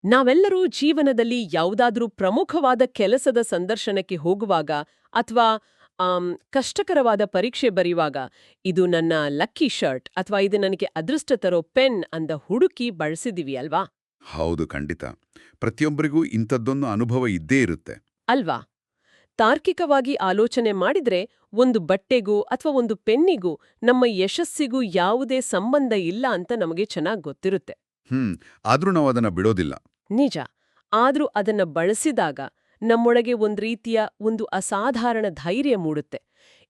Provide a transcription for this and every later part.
ನಾವೆಲ್ಲರೂ ಜೀವನದಲ್ಲಿ ಯಾವುದಾದ್ರೂ ಪ್ರಮುಖವಾದ ಕೆಲಸದ ಸಂದರ್ಶನಕ್ಕೆ ಹೋಗುವಾಗ ಅಥವಾ ಕಷ್ಟಕರವಾದ ಪರೀಕ್ಷೆ ಬರೆಯುವಾಗ ಇದು ನನ್ನ ಲಕ್ಕಿ ಶರ್ಟ್ ಅಥವಾ ಇದು ನನಗೆ ಅದೃಷ್ಟ ತರೋ ಪೆನ್ ಅಂದ ಹುಡುಕಿ ಬಳಸಿದೀವಿ ಅಲ್ವಾ? ಹೌದು, ಖಂಡಿತ. ಪ್ರತಿಯೊಬ್ಬರಿಗೂ ಇಂಥದ್ದೊಂದು ಅನುಭವ ಇದ್ದೇ ಇರುತ್ತೆ. ಅಲ್ವಾ? ತಾರ್ಕಿಕವಾಗಿ ಆಲೋಚನೆ ಮಾಡಿದ್ರೆ ಒಂದು ಬಟ್ಟೆಗೂ ಅಥವಾ ಒಂದು ಪೆನ್ನಿಗೂ ನಮ್ಮ ಯಶಸ್ಸಿಗೂ ಯಾವುದೇ ಸಂಬಂಧ ಇಲ್ಲ ಅಂತ ನಮಗೆ ಚೆನ್ನಾಗಿ ಗೊತ್ತಿರುತ್ತೆ. ಆದ್ರೂ ನಾವು ಅದನ್ನ ಬಿಡೋದಿಲ್ಲ. ನಿಜ. ಆದ್ರೂ ಅದನ್ನ ಬಳಸಿದಾಗ ನಮ್ಮೊಳಗೆ ರೀತಿಯ ಒಂದು ಅಸಾಧಾರಣ ಧೈರ್ಯ ಮೂಡುತ್ತೆ.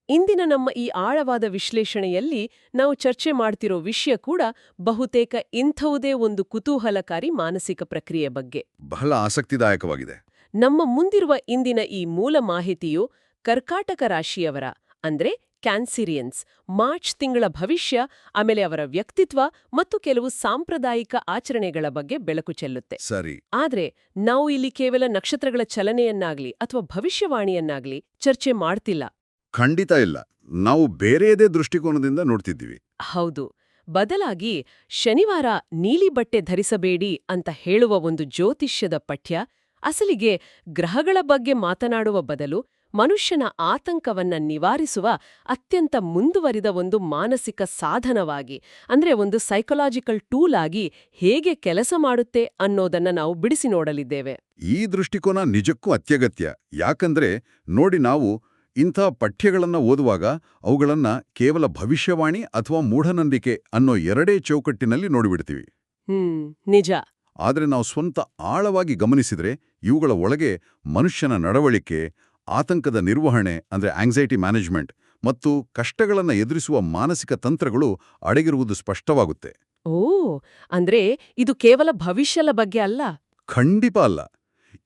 ಇಂದಿನ ನಮ್ಮ ಈ ಆಳವಾದ ವಿಶ್ಲೇಷಣೆಯಲ್ಲಿ ನಾವು ಚರ್ಚೆ ಮಾಡ್ತಿರೋ ವಿಷಯ ಕೂಡ ಬಹುತೇಕ ಇಂಥವುದೇ ಒಂದು ಕುತೂಹಲಕಾರಿ ಮಾನಸಿಕ ಪ್ರಕ್ರಿಯೆ ಬಗ್ಗೆ. ಬಹಳ ಆಸಕ್ತಿದಾಯಕವಾಗಿದೆ. ನಮ್ಮ ಮುಂದಿರುವ ಇಂದಿನ ಈ ಮೂಲ ಮಾಹಿತಿಯು ಕರ್ಕಾಟಕ ರಾಶಿಯವರ ಅಂದ್ರೆ ಕ್ಯಾನ್ಸಿರಿಯನ್ಸ್ ಮಾರ್ಚ್ ತಿಂಗಳ ಭವಿಷ್ಯ, ಆಮೇಲೆ ಅವರ ವ್ಯಕ್ತಿತ್ವ ಮತ್ತು ಕೆಲವು ಸಾಂಪ್ರದಾಯಿಕ ಆಚರಣೆಗಳ ಬಗ್ಗೆ ಬೆಳಕು ಚೆಲ್ಲುತ್ತೆ. ಸರಿ. ಆದ್ರೆ ನಾವು ಇಲ್ಲಿ ಕೇವಲ ನಕ್ಷತ್ರಗಳ ಚಲನೆಯನ್ನಾಗ್ಲಿ ಅಥವಾ ಭವಿಷ್ಯವಾಣಿಯನ್ನಾಗ್ಲಿ ಚರ್ಚೆ ಮಾಡ್ತಿಲ್ಲ. ಖಂಡಿತ ಇಲ್ಲ. ನಾವು ಬೇರೆಯದೇ ದೃಷ್ಟಿಕೋನದಿಂದ ನೋಡ್ತಿದ್ದೀವಿ. ಹೌದು. ಬದಲಾಗಿ ಶನಿವಾರ ನೀಲಿ ಬಟ್ಟೆ ಧರಿಸಬೇಡಿ ಅಂತ ಹೇಳುವ ಒಂದು ಜ್ಯೋತಿಷ್ಯದ ಪಠ್ಯ ಅಸಲಿಗೆ ಗ್ರಹಗಳ ಬಗ್ಗೆ ಮಾತನಾಡುವ ಬದಲು ಮನುಷ್ಯನ ಆತಂಕವನ್ನ ನಿವಾರಿಸುವ ಅತ್ಯಂತ ಮುಂದುವರಿದ ಒಂದು ಮಾನಸಿಕ ಸಾಧನವಾಗಿ, ಅಂದ್ರೆ ಒಂದು ಸೈಕಲಾಜಿಕಲ್ ಟೂಲ್ ಆಗಿ ಹೇಗೆ ಕೆಲಸ ಮಾಡುತ್ತೆ ಅನ್ನೋದನ್ನ ನಾವು ಬಿಡಿಸಿ ನೋಡಲಿದ್ದೇವೆ. ಈ ದೃಷ್ಟಿಕೋನ ನಿಜಕ್ಕೂ ಅತ್ಯಗತ್ಯ. ಯಾಕಂದ್ರೆ ನೋಡಿ, ನಾವು ಇಂಥ ಪಠ್ಯಗಳನ್ನ ಓದುವಾಗ ಅವುಗಳನ್ನ ಕೇವಲ ಭವಿಷ್ಯವಾಣಿ ಅಥವಾ ಮೂಢನಂಬಿಕೆ ಅನ್ನೋ ಎರಡೇ ಚೌಕಟ್ಟಿನಲ್ಲಿ ನೋಡಿಬಿಡ್ತೀವಿ. ನಿಜ. ಆದ್ರೆ ನಾವು ಸ್ವಂತ ಆಳವಾಗಿ ಗಮನಿಸಿದ್ರೆ ಇವುಗಳ ಒಳಗೆ ಮನುಷ್ಯನ ನಡವಳಿಕೆ, ಆತಂಕದ ನಿರ್ವಹಣೆ ಅಂದ್ರೆ ಆಂಗ್ಸೈಟಿ ಮ್ಯಾನೇಜ್ಮೆಂಟ್ ಮತ್ತು ಕಷ್ಟಗಳನ್ನು ಎದುರಿಸುವ ಮಾನಸಿಕ ತಂತ್ರಗಳು ಅಡಗಿರುವುದು ಸ್ಪಷ್ಟವಾಗುತ್ತೆ. ಓ, ಅಂದ್ರೆ ಇದು ಕೇವಲ ಭವಿಷ್ಯದ ಬಗ್ಗೆ ಅಲ್ಲ. ಖಂಡಿತ ಅಲ್ಲ.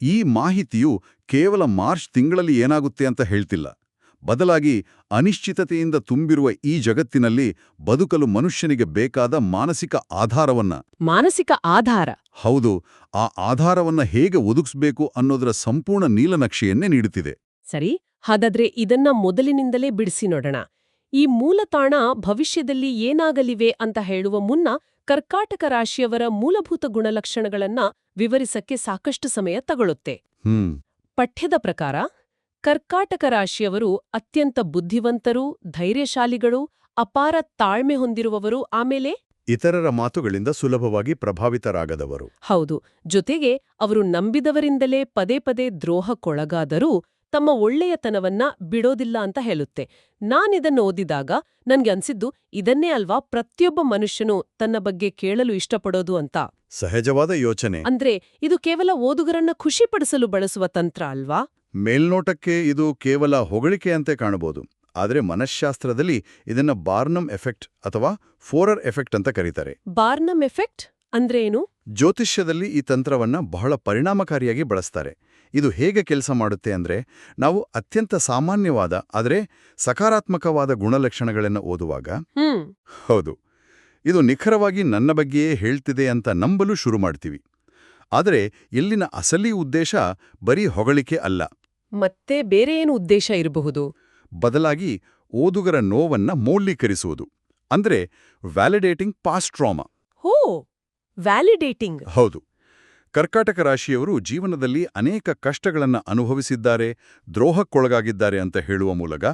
ಈ ಮಾಹಿತಿಯು ಕೇವಲ ಮಾರ್ಚ್ ತಿಂಗಳಲ್ಲಿ ಏನಾಗುತ್ತೆ ಅಂತ ಹೇಳ್ತಿಲ್ಲ. ಬದಲಾಗಿ ಅನಿಶ್ಚಿತತೆಯಿಂದ ತುಂಬಿರುವ ಈ ಜಗತ್ತಿನಲ್ಲಿ ಬದುಕಲು ಮನುಷ್ಯನಿಗೆ ಬೇಕಾದ ಮಾನಸಿಕ ಆಧಾರ. ಹೌದು, ಆ ಆಧಾರವನ್ನ ಹೇಗೆ ಒದಗಿಸಬೇಕು ಅನ್ನೋದರ ಸಂಪೂರ್ಣ ನೀಲನಕ್ಷೆಯನ್ನೇ ನೀಡುತ್ತಿದೆ. ಸರಿ, ಹಾಗಾದ್ರೆ ಇದನ್ನ ಮೊದಲಿನಿಂದಲೇ ಬಿಡಿಸಿ ನೋಡೋಣ. ಈ ಮೂಲತಾಣ ಭವಿಷ್ಯದಲ್ಲಿ ಏನಾಗಲಿವೆ ಅಂತ ಹೇಳುವ ಮುನ್ನ ಕರ್ಕಾಟಕ ರಾಶಿಯವರ ಮೂಲಭೂತ ಗುಣಲಕ್ಷಣಗಳನ್ನ ವಿವರಿಸಕ್ಕೆ ಸಾಕಷ್ಟು ಸಮಯ ತಗೊಳುತ್ತೆ. ಪಠ್ಯದ ಪ್ರಕಾರ ಕರ್ಕಾಟಕ ರಾಶಿಯವರು ಅತ್ಯಂತ ಬುದ್ಧಿವಂತರು, ಧೈರ್ಯಶಾಲಿಗಳು, ಅಪಾರ ತಾಳ್ಮೆ ಹೊಂದಿರುವವರು, ಆಮೇಲೆ ಇತರರ ಮಾತುಗಳಿಂದ ಸುಲಭವಾಗಿ ಪ್ರಭಾವಿತರಾಗದವರು. ಹೌದು. ಜೊತೆಗೆ ಅವರು ನಂಬಿದವರಿಂದಲೇ ಪದೇ ಪದೇ ದ್ರೋಹಕ್ಕೊಳಗಾದರೂ ತಮ್ಮ ಒಳ್ಳೆಯತನವನ್ನ ಬಿಡೋದಿಲ್ಲ ಅಂತ ಹೇಳುತ್ತೆ. ನಾನಿದನ್ನು ಓದಿದಾಗ ನನ್ಗೆ ಅನ್ಸಿದ್ದು ಇದನ್ನೇ ಅಲ್ವಾ ಪ್ರತಿಯೊಬ್ಬ ಮನುಷ್ಯನು ತನ್ನ ಬಗ್ಗೆ ಕೇಳಲು ಇಷ್ಟಪಡೋದು ಅಂತ. ಸಹಜವಾದ ಯೋಚನೆ. ಅಂದ್ರೆ ಇದು ಕೇವಲ ಓದುಗರನ್ನ ಖುಷಿಪಡಿಸಲು ಬಳಸುವ ತಂತ್ರ ಅಲ್ವಾ? ಮೇಲ್ನೋಟಕ್ಕೆ ಇದು ಕೇವಲ ಹೊಗಳಿಕೆಯಂತೆ ಕಾಣಬಹುದು. ಆದರೆ ಮನಃಶಾಸ್ತ್ರದಲ್ಲಿ ಇದನ್ನ ಬಾರ್ನಮ್ ಎಫೆಕ್ಟ್ ಅಥವಾ ಫೋರರ್ ಎಫೆಕ್ಟ್ ಅಂತ ಕರೀತಾರೆ. ಬಾರ್ನಮ್ ಎಫೆಕ್ಟ್ ಅಂದ್ರೆ ಏನು? ಜ್ಯೋತಿಷ್ಯದಲ್ಲಿ ಈ ತಂತ್ರವನ್ನ ಬಹಳ ಪರಿಣಾಮಕಾರಿಯಾಗಿ ಬಳಸ್ತಾರೆ. ಇದು ಹೇಗೆ ಕೆಲಸ ಮಾಡುತ್ತೆ ಅಂದ್ರೆ, ನಾವು ಅತ್ಯಂತ ಸಾಮಾನ್ಯವಾದ ಆದರೆ ಸಕಾರಾತ್ಮಕವಾದ ಗುಣಲಕ್ಷಣಗಳನ್ನು ಓದುವಾಗ ಹೌದು, ಇದು ನಿಖರವಾಗಿ ನನ್ನ ಬಗ್ಗೆಯೇ ಹೇಳ್ತಿದೆ ಅಂತ ನಂಬಲು ಶುರು ಮಾಡ್ತೀವಿ. ಆದರೆ ಇಲ್ಲಿನ ಅಸಲಿ ಉದ್ದೇಶ ಬರೀ ಹೊಗಳಿಕೆ ಅಲ್ಲ. ಮತ್ತೆ ಬೇರೆ ಏನು ಉದ್ದೇಶ ಇರಬಹುದು? ಬದಲಾಗಿ ಓದುಗರ ನೋವನ್ನ ಮೌಲ್ಯೀಕರಿಸುವುದು, ಅಂದ್ರೆ ವ್ಯಾಲಿಡೇಟಿಂಗ್ ಪಾಸ್ಟ್ ಟ್ರಾಮಾ. ವ್ಯಾಲಿಡೇಟಿಂಗ್. ಹೌದು. ಕರ್ಕಾಟಕ ರಾಶಿಯವರು ಜೀವನದಲ್ಲಿ ಅನೇಕ ಕಷ್ಟಗಳನ್ನು ಅನುಭವಿಸಿದ್ದಾರೆ, ದ್ರೋಹಕ್ಕೊಳಗಾಗಿದ್ದಾರೆ ಅಂತ ಹೇಳುವ ಮೂಲಕ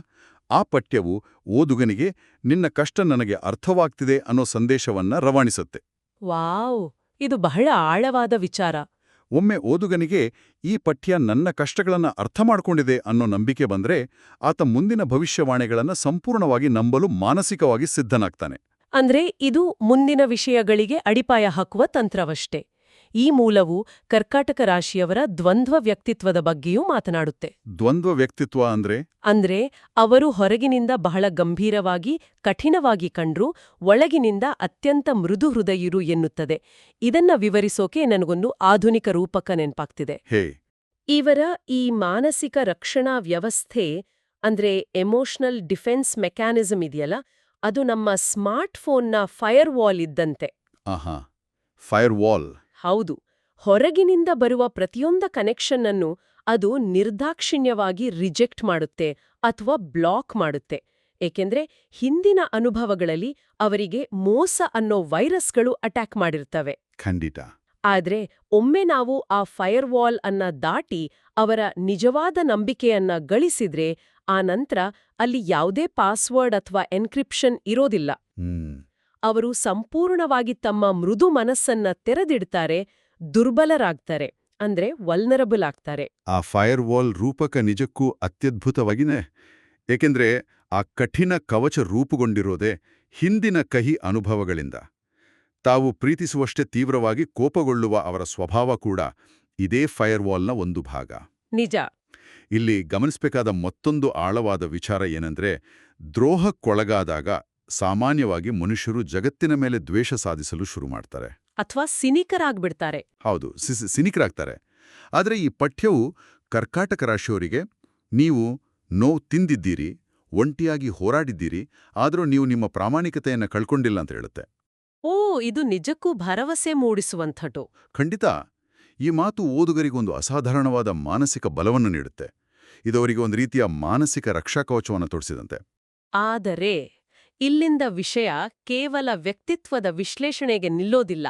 ಆ ಪಠ್ಯವು ಓದುಗನಿಗೆ ನಿನ್ನ ಕಷ್ಟ ನನಗೆ ಅರ್ಥವಾಗ್ತಿದೆ ಅನ್ನೋ ಸಂದೇಶವನ್ನ ರವಾನಿಸುತ್ತೆ. ವಾವ್, ಇದು ಬಹಳ ಆಳವಾದ ವಿಚಾರ. ಒಮ್ಮೆ ಓದುಗನಿಗೆ ಈ ಪಠ್ಯ ನನ್ನ ಕಷ್ಟಗಳನ್ನ ಅರ್ಥ ಮಾಡ್ಕೊಂಡಿದೆ ಅನ್ನೋ ನಂಬಿಕೆ ಬಂದ್ರೆ ಆತ ಮುಂದಿನ ಭವಿಷ್ಯವಾಣಿಗಳನ್ನ ಸಂಪೂರ್ಣವಾಗಿ ನಂಬಲು ಮಾನಸಿಕವಾಗಿ ಸಿದ್ಧನಾಗ್ತಾನೆ. ಅಂದ್ರೆ ಇದು ಮುಂದಿನ ವಿಷಯಗಳಿಗೆ ಅಡಿಪಾಯ ಹಾಕುವ ತಂತ್ರವಷ್ಟೇ. ಈ ಮೂಲವು ಕರ್ಕಾಟಕ ರಾಶಿಯವರ ದ್ವಂದ್ವ ವ್ಯಕ್ತಿತ್ವದ ಬಗ್ಗೆಯೂ ಮಾತನಾಡುತ್ತೆ. ದ್ವಂದ್ವ ವ್ಯಕ್ತಿತ್ವ ಅಂದ್ರೆ ಅವರು ಹೊರಗಿನಿಂದ ಬಹಳ ಗಂಭೀರವಾಗಿ, ಕಠಿಣವಾಗಿ ಕಂಡ್ರೂ ಒಳಗಿನಿಂದ ಅತ್ಯಂತ ಮೃದು ಹೃದಯರು ಎನ್ನುತ್ತದೆ. ಇದನ್ನ ವಿವರಿಸೋಕೆ ನನಗೊಂದು ಆಧುನಿಕ ರೂಪಕ ನೆನ್ಪಾಗ್ತಿದೆ. ಇವರ ಈ ಮಾನಸಿಕ ರಕ್ಷಣಾ ವ್ಯವಸ್ಥೆ ಅಂದ್ರೆ ಎಮೋಷನಲ್ ಡಿಫೆನ್ಸ್ ಮೆಕ್ಯಾನಿಸಮ್ ಇದೆಯಲ್ಲ, ಅದು ನಮ್ಮ ಸ್ಮಾರ್ಟ್ಫೋನ್ನ ಫೈರ್ ವಾಲ್ ಇದ್ದಂತೆ. Fire wall. ಹೌದು. ಹೊರಗಿನಿಂದ ಬರುವ ಪ್ರತಿಯೊಂದ ಕನೆಕ್ಷನ್ ಅನ್ನು ಅದು ನಿರ್ದಾಕ್ಷಿಣ್ಯವಾಗಿ ರಿಜೆಕ್ಟ್ ಮಾಡುತ್ತೆ ಅಥವಾ ಬ್ಲಾಕ್ ಮಾಡುತ್ತೆ. ಏಕೆಂದ್ರೆ ಹಿಂದಿನ ಅನುಭವಗಳಲ್ಲಿ ಅವರಿಗೆ ಮೋಸ ಅನ್ನೋ ವೈರಸ್ಗಳು ಅಟ್ಯಾಕ್ ಮಾಡಿರ್ತವೆ. ಖಂಡಿತ. ಆದ್ರೆ ಒಮ್ಮೆ ನಾವು ಆ ಫೈರ್ವಾಲ್ ಅನ್ನ ದಾಟಿ ಅವರ ನಿಜವಾದ ನಂಬಿಕೆಯನ್ನ ಗಳಿಸಿದ್ರೆ ಆ ನಂತರ ಅಲ್ಲಿ ಯಾವುದೇ ಪಾಸ್ವರ್ಡ್ ಅಥವಾ ಎನ್ಕ್ರಿಪ್ಷನ್ ಇರೋದಿಲ್ಲ. ಹ್ಮ್ ಅವರು ಸಂಪೂರ್ಣವಾಗಿ ತಮ್ಮ ಮೃದು ಮನಸ್ಸನ್ನ ತೆರೆದಿಡ್ತಾರೆ, ದುರ್ಬಲರಾಗ್ತಾರೆ, ಅಂದ್ರೆ ವಲ್ನರಬಲ್ ಆಗ್ತಾರೆ. ಆ ಫೈರ್ ವಾಲ್ ರೂಪಕ ನಿಜಕ್ಕೂ ಅತ್ಯದ್ಭುತವಾಗಿದೆ. ಏಕೆಂದ್ರೆ ಆ ಕಠಿಣ ಕವಚ ರೂಪುಗೊಂಡಿರೋದೇ ಹಿಂದಿನ ಕಹಿ ಅನುಭವಗಳಿಂದ. ತಾವು ಪ್ರೀತಿಸುವಷ್ಟೇ ತೀವ್ರವಾಗಿ ಕೋಪಗೊಳ್ಳುವ ಅವರ ಸ್ವಭಾವ ಕೂಡ ಇದೇ ಫೈರ್ ವಾಲ್ನ ಒಂದು ಭಾಗ. ನಿಜ. ಇಲ್ಲಿ ಗಮನಿಸಬೇಕಾದ ಮತ್ತೊಂದು ಆಳವಾದ ವಿಚಾರ ಏನಂದ್ರೆ, ದ್ರೋಹಕ್ಕೊಳಗಾದಾಗ ಸಾಮಾನ್ಯವಾಗಿ ಮನುಷ್ಯರು ಜಗತ್ತಿನ ಮೇಲೆ ದ್ವೇಷ ಸಾಧಿಸಲು ಶುರು ಮಾಡ್ತಾರೆ. ಅಥವಾ ಸಿನಿಕರಾಗ್ಬಿಡ್ತಾರೆ. ಹೌದು, ಸಿನಿಕರಾಗ್ತಾರೆ. ಆದರೆ ಈ ಪಠ್ಯವು ಕರ್ಕಾಟಕ ರಾಶಿಯವರಿಗೆ, ನೀವು ನೋವು ತಿಂದಿದ್ದೀರಿ, ಒಂಟಿಯಾಗಿ ಹೋರಾಡಿದ್ದೀರಿ, ಆದರೂ ನೀವು ನಿಮ್ಮ ಪ್ರಾಮಾಣಿಕತೆಯನ್ನು ಕಳ್ಕೊಂಡಿಲ್ಲ ಅಂತ ಹೇಳುತ್ತೆ. ಓ, ಇದು ನಿಜಕ್ಕೂ ಭರವಸೆ ಮೂಡಿಸುವಂಥದ್ದು. ಖಂಡಿತ. ಈ ಮಾತು ಓದುಗರಿಗೊಂದು ಅಸಾಧಾರಣವಾದ ಮಾನಸಿಕ ಬಲವನ್ನು ನೀಡುತ್ತೆ. ಇದು ಅವರಿಗೆ ಒಂದು ರೀತಿಯ ಮಾನಸಿಕ ರಕ್ಷಾಕವಚವನ್ನು ತೊಡಿಸಿದಂತೆ. ಆದರೆ ಇಲ್ಲಿಂದ ವಿಷಯ ಕೇವಲ ವ್ಯಕ್ತಿತ್ವದ ವಿಶ್ಲೇಷಣೆಗೆ ನಿಲ್ಲೋದಿಲ್ಲ.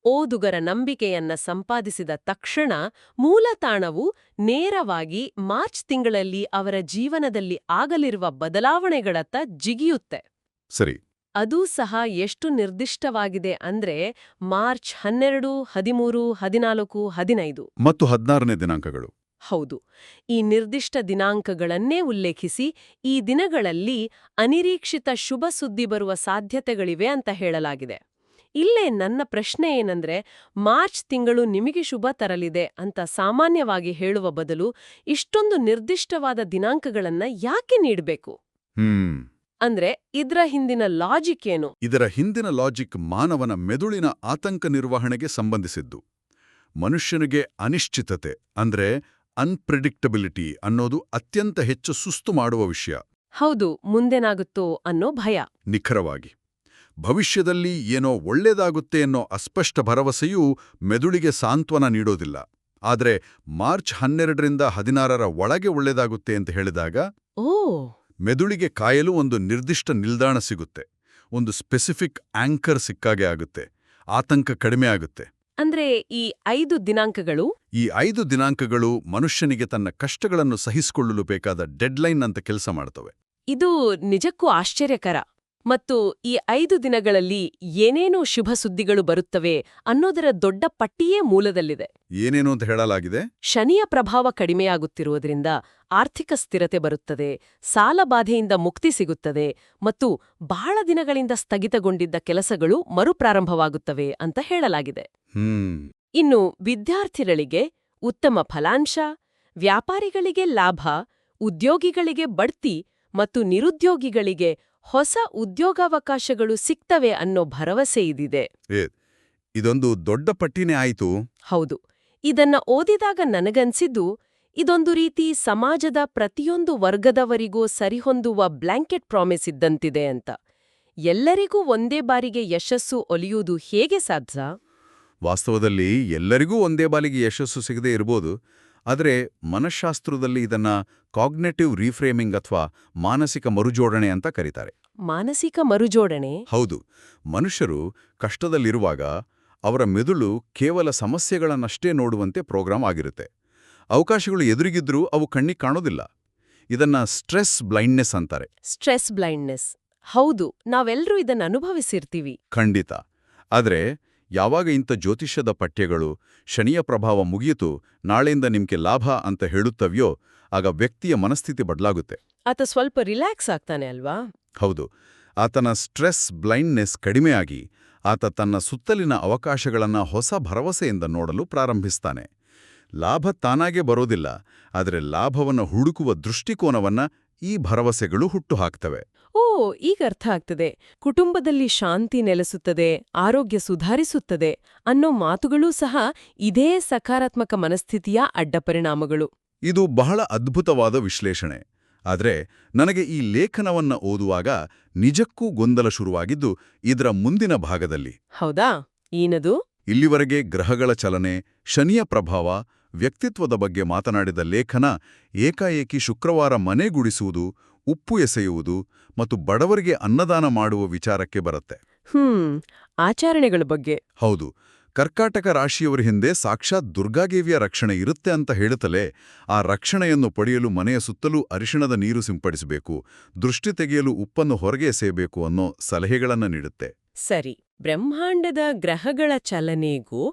ಓದುಗರ ನಂಬಿಕೆಯನ್ನ ಸಂಪಾದಿಸಿದ ತಕ್ಷಣ ಮೂಲ ತಾಣವು ನೇರವಾಗಿ ಮಾರ್ಚ್ ತಿಂಗಳಲ್ಲಿ ಅವರ ಜೀವನದಲ್ಲಿ ಆಗಲಿರುವ ಬದಲಾವಣೆಗಳತ್ತ ಜಿಗಿಯುತ್ತೆ. ಸರಿ. ಅದೂ ಸಹ ಎಷ್ಟು ನಿರ್ದಿಷ್ಟವಾಗಿದೆ ಅಂದ್ರೆ ಮಾರ್ಚ್ 12, 13, 14, 15 ಮತ್ತು 16ನೇ ದಿನಾಂಕಗಳು. ಹೌದು. ಈ ನಿರ್ದಿಷ್ಟ ದಿನಾಂಕಗಳನ್ನೇ ಉಲ್ಲೇಖಿಸಿ ಈ ದಿನಗಳಲ್ಲಿ ಅನಿರೀಕ್ಷಿತ ಶುಭ ಸುದ್ದಿ ಬರುವ ಸಾಧ್ಯತೆಗಳಿವೆ ಅಂತ ಹೇಳಲಾಗಿದೆ. ಇಲ್ಲೇ ನನ್ನ ಪ್ರಶ್ನೆ ಏನಂದ್ರೆ, ಮಾರ್ಚ್ ತಿಂಗಳು ನಿಮಗೆ ಶುಭ ತರಲಿದೆ ಅಂತ ಸಾಮಾನ್ಯವಾಗಿ ಹೇಳುವ ಬದಲು ಇಷ್ಟೊಂದು ನಿರ್ದಿಷ್ಟವಾದ ದಿನಾಂಕಗಳನ್ನ ಯಾಕೆ ನೀಡಬೇಕು? ಅಂದ್ರೆ ಇದ್ರ ಹಿಂದಿನ ಲಾಜಿಕ್ ಏನು? ಇದರ ಹಿಂದಿನ ಲಾಜಿಕ್ ಮಾನವನ ಮೆದುಳಿನ ಆತಂಕ ನಿರ್ವಹಣೆಗೆ ಸಂಬಂಧಿಸಿದ್ದು. ಮನುಷ್ಯನಿಗೆ ಅನಿಶ್ಚಿತತೆ ಅಂದ್ರೆ ಅನ್ಪ್ರೆಡಿಕ್ಟಬಿಲಿಟಿ ಅನ್ನೋದು ಅತ್ಯಂತ ಹೆಚ್ಚು ಸುಸ್ತು ಮಾಡುವ ವಿಷಯ. ಹೌದು, ಮುಂದೇನಾಗುತ್ತೋ ಅನ್ನೋ ಭಯ. ನಿಖರವಾಗಿ. ಭವಿಷ್ಯದಲ್ಲಿ ಏನೋ ಒಳ್ಳೆದಾಗುತ್ತೆ ಅನ್ನೋ ಅಸ್ಪಷ್ಟ ಭರವಸೆಯೂ ಮೆದುಳಿಗೆ ಸಾಂತ್ವನ ನೀಡೋದಿಲ್ಲ. ಆದ್ರೆ ಮಾರ್ಚ್ 12ರಿಂದ 16ರ ಒಳಗೆ ಒಳ್ಳೆದಾಗುತ್ತೆ ಅಂತ ಹೇಳಿದಾಗ ಮೆದುಳಿಗೆ ಕಾಯಲು ಒಂದು ನಿರ್ದಿಷ್ಟ ನಿಲ್ದಾಣ ಸಿಗುತ್ತೆ. ಒಂದು ಸ್ಪೆಸಿಫಿಕ್ ಆಂಕರ್ ಸಿಕ್ಕಾಗೆ ಆಗುತ್ತೆ. ಆತಂಕ ಕಡಿಮೆ ಆಗುತ್ತೆ. ಅಂದ್ರೆ ಈ 5 ದಿನಾಂಕಗಳು ಈ 5 ದಿನಾಂಕಗಳು ಮನುಷ್ಯನಿಗೆ ತನ್ನ ಕಷ್ಟಗಳನ್ನು ಸಹಿಸಿಕೊಳ್ಳಲು ಬೇಕಾದ ಡೆಡ್ಲೈನ್ ಅಂತ ಕೆಲಸ ಮಾಡ್ತವೆ. ಇದು ನಿಜಕ್ಕೂ ಆಶ್ಚರ್ಯಕರ. ಮತ್ತು ಈ 5 ದಿನಗಳಲ್ಲಿ ಏನೇನೋ ಶುಭ ಸುದ್ದಿಗಳು ಬರುತ್ತವೆ ಅನ್ನೋದರ ದೊಡ್ಡ ಪಟ್ಟಿಯೇ ಮೂಲದಲ್ಲಿದೆ. ಏನೇನು ಅಂತ ಹೇಳಲಾಗಿದೆ? ಶನಿಯ ಪ್ರಭಾವ ಕಡಿಮೆಯಾಗುತ್ತಿರುವುದರಿಂದ ಆರ್ಥಿಕ ಸ್ಥಿರತೆ ಬರುತ್ತದೆ, ಸಾಲಬಾಧೆಯಿಂದ ಮುಕ್ತಿ ಸಿಗುತ್ತದೆ ಮತ್ತು ಬಹಳ ದಿನಗಳಿಂದ ಸ್ಥಗಿತಗೊಂಡಿದ್ದ ಕೆಲಸಗಳು ಮರುಪ್ರಾರಂಭವಾಗುತ್ತವೆ ಅಂತ ಹೇಳಲಾಗಿದೆ. ಇನ್ನು ವಿದ್ಯಾರ್ಥಿಗಳಿಗೆ ಉತ್ತಮ ಫಲಾಂಶ, ವ್ಯಾಪಾರಿಗಳಿಗೆ ಲಾಭ, ಉದ್ಯೋಗಿಗಳಿಗೆ ಬಡ್ತಿ ಮತ್ತು ನಿರುದ್ಯೋಗಿಗಳಿಗೆ ಹೊಸ ಉದ್ಯೋಗಾವಕಾಶಗಳು ಸಿಗ್ತವೆ ಅನ್ನೋ ಭರವಸೆ ಇದಿದೆ. ಇದೊಂದು ದೊಡ್ಡ ಪಟ್ಟಿನೇ ಆಯಿತು. ಹೌದು. ಇದನ್ನ ಓದಿದಾಗ ನನಗನ್ಸಿದ್ದು, ಇದೊಂದು ರೀತಿ ಸಮಾಜದ ಪ್ರತಿಯೊಂದು ವರ್ಗದವರಿಗೂ ಸರಿಹೊಂದುವ ಬ್ಲ್ಯಾಂಕೆಟ್ ಪ್ರಾಮಿಸ್ ಇದ್ದಂತಿದೆ ಅಂತ. ಎಲ್ಲರಿಗೂ ಒಂದೇ ಬಾರಿಗೆ ಯಶಸ್ಸು ಒಲಿಯುವುದು ಹೇಗೆ ಸಾಧ್ಯ? ವಾಸ್ತವದಲ್ಲಿ ಎಲ್ಲರಿಗೂ ಒಂದೇ ಬಾಲಿಗೆ ಯಶಸ್ಸು ಸಿಗದೇ ಇರಬಹುದು. ಆದರೆ ಮನಃಶಾಸ್ತ್ರದಲ್ಲಿ ಇದನ್ನ ಕಾಗ್ನೆಟಿವ್ ರೀಫ್ರೇಮಿಂಗ್ ಅಥವಾ ಮಾನಸಿಕ ಮರುಜೋಡಣೆ ಅಂತ ಕರೀತಾರೆ. ಮಾನಸಿಕ ಮರುಜೋಡಣೆ? ಹೌದು. ಮನುಷ್ಯರು ಕಷ್ಟದಲ್ಲಿರುವಾಗ ಅವರ ಮೆದುಳು ಕೇವಲ ಸಮಸ್ಯೆಗಳನ್ನಷ್ಟೇ ನೋಡುವಂತೆ ಪ್ರೋಗ್ರಾಮ್ ಆಗಿರುತ್ತೆ. ಅವಕಾಶಗಳು ಎದುರಿಗಿದ್ರೂ ಅವು ಕಣ್ಣಿಗೆ ಕಾಣೋದಿಲ್ಲ. ಇದನ್ನ ಸ್ಟ್ರೆಸ್ ಬ್ಲೈಂಡ್ನೆಸ್ ಅಂತಾರೆ. Stress blindness. ಹೌದು, ನಾವೆಲ್ಲರೂ ಇದನ್ನ ಅನುಭವಿಸಿರ್ತೀವಿ. ಖಂಡಿತ. ಆದ್ರೆ ಯಾವಾಗ ಇಂಥ ಜ್ಯೋತಿಷ್ಯದ ಪಠ್ಯಗಳು ಶನಿಯ ಪ್ರಭಾವ ಮುಗಿಯಿತು, ನಾಳೆಯಿಂದ ನಿಮ್ಗೆ ಲಾಭ ಅಂತ ಹೇಳುತ್ತವ್ಯೋ, ಆಗ ವ್ಯಕ್ತಿಯ ಮನಸ್ಥಿತಿ ಬದಲಾಗುತ್ತೆ. ಆತ ಸ್ವಲ್ಪ ರಿಲ್ಯಾಕ್ಸ್ ಆಗ್ತಾನೆ ಅಲ್ವಾ? ಹೌದು. ಆತನ ಸ್ಟ್ರೆಸ್ ಬ್ಲೈಂಡ್ನೆಸ್ ಕಡಿಮೆಯಾಗಿ ಆತ ತನ್ನ ಸುತ್ತಲಿನ ಅವಕಾಶಗಳನ್ನ ಹೊಸ ಭರವಸೆಯಿಂದ ನೋಡಲು ಪ್ರಾರಂಭಿಸ್ತಾನೆ. ಲಾಭ ತಾನಾಗೇ ಬರೋದಿಲ್ಲ, ಆದರೆ ಲಾಭವನ್ನು ಹುಡುಕುವ ದೃಷ್ಟಿಕೋನವನ್ನ ಈ ಭರವಸೆಗಳು ಹುಟ್ಟುಹಾಕ್ತವೆ. ಓ, ಈಗ ಅರ್ಥ ಆಗ್ತದೆ. ಕುಟುಂಬದಲ್ಲಿ ಶಾಂತಿ ನೆಲೆಸುತ್ತದೆ, ಆರೋಗ್ಯ ಸುಧಾರಿಸುತ್ತದೆ ಅನ್ನೋ ಮಾತುಗಳೂ ಸಹ ಇದೇ ಸಕಾರಾತ್ಮಕ ಮನಸ್ಥಿತಿಯ ಅಡ್ಡಪರಿಣಾಮಗಳು. ಇದು ಬಹಳ ಅದ್ಭುತವಾದ ವಿಶ್ಲೇಷಣೆ. ಆದರೆ ನನಗೆ ಈ ಲೇಖನವನ್ನ ಓದುವಾಗ ನಿಜಕ್ಕೂ ಗೊಂದಲ ಶುರುವಾಗಿದ್ದು ಇದರ ಮುಂದಿನ ಭಾಗದಲ್ಲಿ. ಹೌದಾ? ಏನದು? ಇಲ್ಲಿವರೆಗೆ ಗ್ರಹಗಳ ಚಲನೆ, ಶನಿಯ ಪ್ರಭಾವ, ವ್ಯಕ್ತಿತ್ವದ ಬಗ್ಗೆ ಮಾತನಾಡಿದ ಲೇಖನ ಏಕಾಏಕಿ ಶುಕ್ರವಾರ ಮನೆ ಗುಡಿಸುವುದು, ಉಪ್ಪು ಎಸೆಯುವುದು ಮತ್ತು ಬಡವರಿಗೆ ಅನ್ನದಾನ ಮಾಡುವ ವಿಚಾರಕ್ಕೆ ಬರುತ್ತೆ. ಆಚರಣೆಗಳ ಬಗ್ಗೆ. ಹೌದು. ಕರ್ಕಾಟಕ ರಾಶಿಯವರ ಹಿಂದೆ ಸಾಕ್ಷಾತ್ ದುರ್ಗಾದೇವಿಯ ರಕ್ಷಣೆ ಇರುತ್ತೆ ಅಂತ ಹೇಳುತ್ತಲೇ ಆ ರಕ್ಷಣೆಯನ್ನು ಪಡೆಯಲು ಮನೆಯ ಸುತ್ತಲೂ ಅರಿಶಿಣದ ನೀರು ಸಿಂಪಡಿಸಬೇಕು, ದೃಷ್ಟಿ ತೆಗೆಯಲು ಉಪ್ಪನ್ನು ಹೊರಗೆ ಎಸೆಯಬೇಕು ಅನ್ನೋ ಸಲಹೆಗಳನ್ನು ನೀಡುತ್ತೆ. ಸರಿ, ಬ್ರಹ್ಮಾಂಡದ ಗ್ರಹಗಳ ಚಲನೆಗೂ